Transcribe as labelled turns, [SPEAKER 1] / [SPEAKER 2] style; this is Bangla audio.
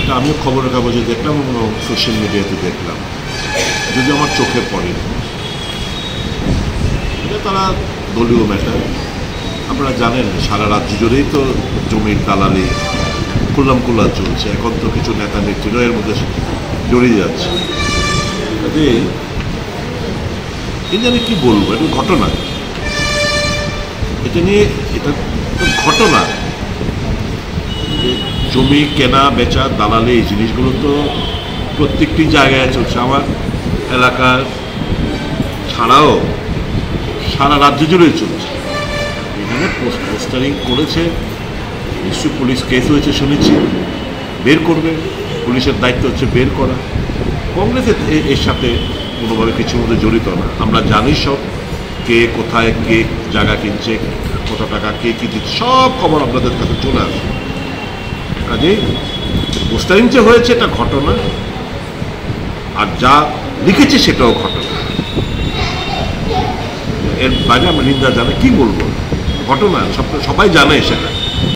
[SPEAKER 1] এটা আমিও খবরের কাগজে দেখলাম এবং সোশ্যাল মিডিয়াতে দেখলাম, যদি আমার চোখে পড়েনি। এটা তারা দলীয় ম্যাটার। আপনারা জানেন সারা রাজ্য জুড়েই তো জমির দালালি কুল্লামকুল্লা চলছে। এখন তো কিছু নেতা নেত্রীরা এর মধ্যে জড়িয়ে যাচ্ছে। কাজেই এটা আমি কী বলবো, এটা ঘটনা। এটা নিয়ে এটা ঘটনা। জমি কেনা বেচা দালালি এই জিনিসগুলো তো প্রত্যেকটি জায়গায় চলছে। আমার এলাকার ছাড়াও সারা রাজ্য জুড়েই চলছে। এখানে পোস্টারিং করেছে, নিশ্চয়ই পুলিশ কেস হয়েছে শুনেছি, বের করবে। পুলিশের দায়িত্ব হচ্ছে বের করা। কংগ্রেস এর সাথে কোনোভাবে কিছুর মধ্যে জড়িত না। আমরা জানি সব, কে কোথায় কে জায়গা কিনছে, কত টাকা কে কী দিচ্ছে, সব খবর আপনাদের কাছে চলে আসে। কাজেই পোস্টারিং যে হয়েছে এটা ঘটনা, আর যা লিখেছে সেটাও ঘটনা। এর বাইরে আমরা নিন্দা জানে কি বলবো, ঘটনা সবাই জানে সেটা।